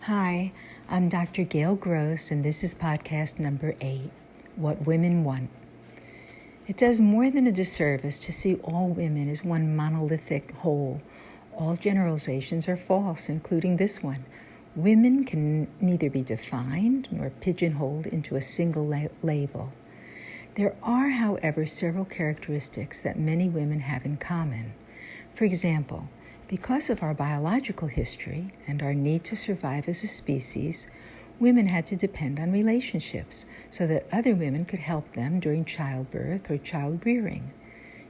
Hi, I'm Dr. Gail Gross, and this is podcast number 8, What Women Want. It does more than a disservice to see all women as one monolithic whole. All generalizations are false, including this one. Women can neither be defined nor pigeonholed into a single label. There are, however, several characteristics that many women have in common. For example, because of our biological history and our need to survive as a species, women had to depend on relationships so that other women could help them during childbirth or child rearing.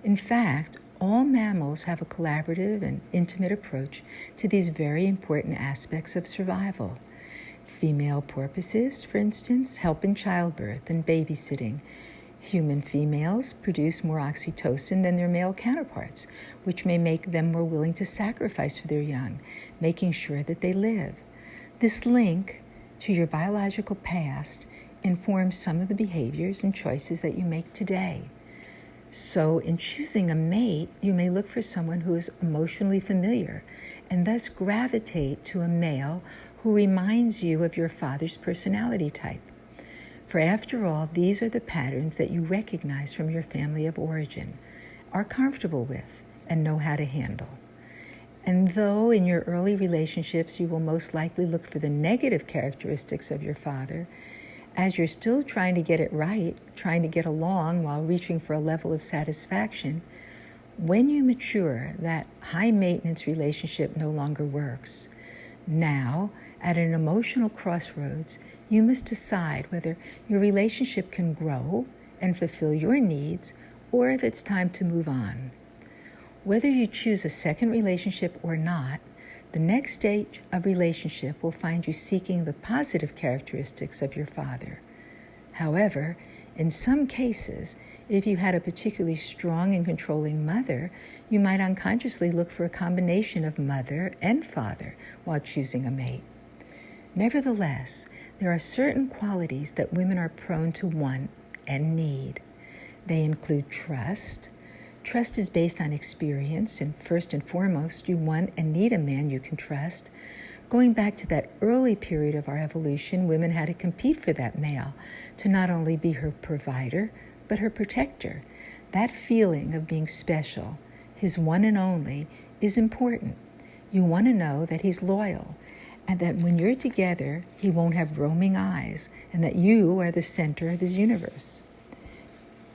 In fact, all mammals have a collaborative and intimate approach to these very important aspects of survival. Female porpoises, for instance, help in childbirth and babysitting. Human females produce more oxytocin than their male counterparts, which may make them more willing to sacrifice for their young, making sure that they live. This link to your biological past informs some of the behaviors and choices that you make today. So in choosing a mate, you may look for someone who is emotionally familiar and thus gravitate to a male who reminds you of your father's personality type. For after all, these are the patterns that you recognize from your family of origin, are comfortable with, and know how to handle. And though in your early relationships you will most likely look for the negative characteristics of your father, as you're still trying to get it right, trying to get along while reaching for a level of satisfaction, when you mature, that high-maintenance relationship no longer works. Now, at an emotional crossroads, you must decide whether your relationship can grow and fulfill your needs or if it's time to move on. Whether you choose a second relationship or not, the next stage of relationship will find you seeking the positive characteristics of your father. However, in some cases, if you had a particularly strong and controlling mother, you might unconsciously look for a combination of mother and father while choosing a mate. Nevertheless, there are certain qualities that women are prone to want and need. They include trust. Trust is based on experience, and first and foremost, you want and need a man you can trust. Going back to that early period of our evolution, women had to compete for that male to not only be her provider, but her protector. That feeling of being special, his one and only, is important. You want to know that he's loyal, and that when you're together, he won't have roaming eyes, and that you are the center of his universe.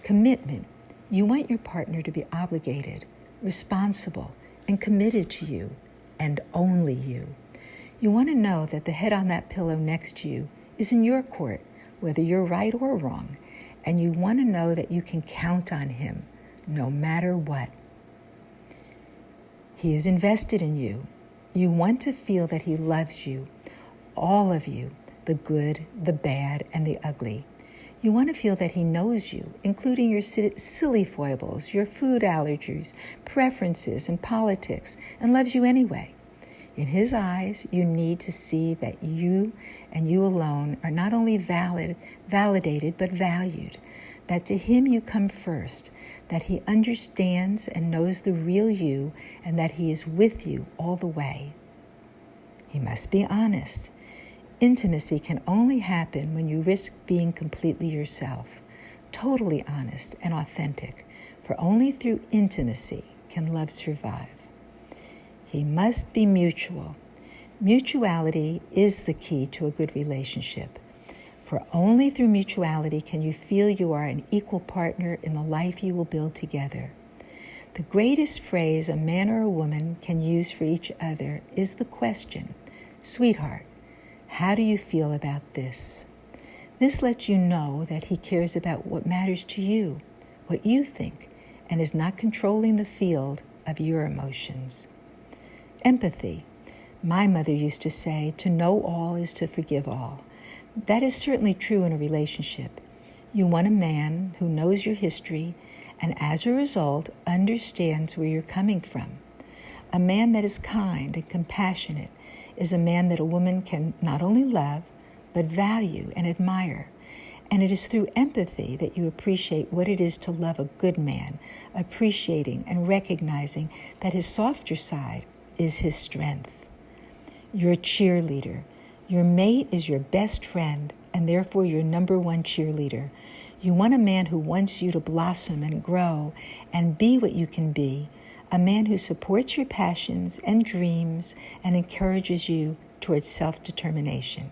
Commitment. You want your partner to be obligated, responsible, and committed to you, and only you. You want to know that the head on that pillow next to you is in your court, whether you're right or wrong, and you want to know that you can count on him, no matter what. He is invested in you. You want to feel that he loves you, all of you, the good, the bad, and the ugly. You want to feel that he knows you, including your silly foibles, your food allergies, preferences, and politics, and loves you anyway. In his eyes, you need to see that you and you alone are not only validated, but valued, that to him you come first, that he understands and knows the real you, and that he is with you all the way. He must be honest. Intimacy can only happen when you risk being completely yourself, totally honest and authentic, for only through intimacy can love survive. He must be mutual. Mutuality is the key to a good relationship, for only through mutuality can you feel you are an equal partner in the life you will build together. The greatest phrase a man or a woman can use for each other is the question, "Sweetheart, how do you feel about this?" This lets you know that he cares about what matters to you, what you think, and is not controlling the field of your emotions. Empathy. My mother used to say, to know all is to forgive all. That is certainly true in a relationship. You want a man who knows your history and as a result understands where you're coming from. A man that is kind and compassionate is a man that a woman can not only love, but value and admire. And it is through empathy that you appreciate what it is to love a good man, appreciating and recognizing that his softer side is his strength. You're a cheerleader. Your mate is your best friend and therefore your number one cheerleader. You want a man who wants you to blossom and grow and be what you can be, a man who supports your passions and dreams and encourages you towards self-determination.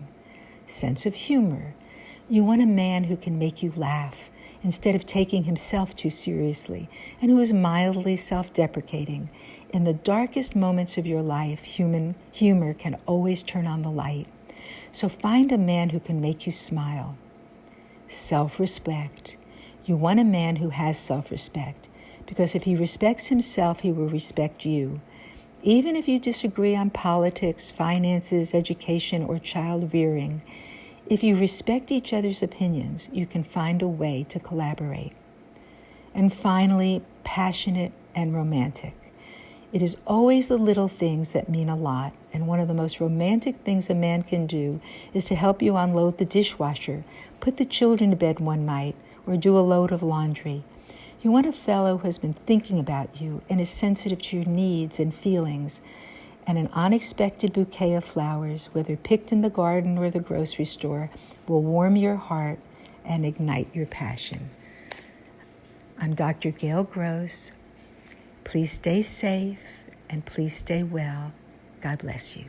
Sense of humor. You want a man who can make you laugh instead of taking himself too seriously and who is mildly self-deprecating. In the darkest moments of your life, humor can always turn on the light. So find a man who can make you smile. Self-respect. You want a man who has self-respect, because if he respects himself, he will respect you. Even if you disagree on politics, finances, education, or child rearing, if you respect each other's opinions, you can find a way to collaborate. And finally, passionate and romantic. It is always the little things that mean a lot, and one of the most romantic things a man can do is to help you unload the dishwasher, put the children to bed one night, or do a load of laundry. You want a fellow who has been thinking about you and is sensitive to your needs and feelings, and an unexpected bouquet of flowers, whether picked in the garden or the grocery store, will warm your heart and ignite your passion. I'm Dr. Gail Gross. Please stay safe and please stay well. God bless you.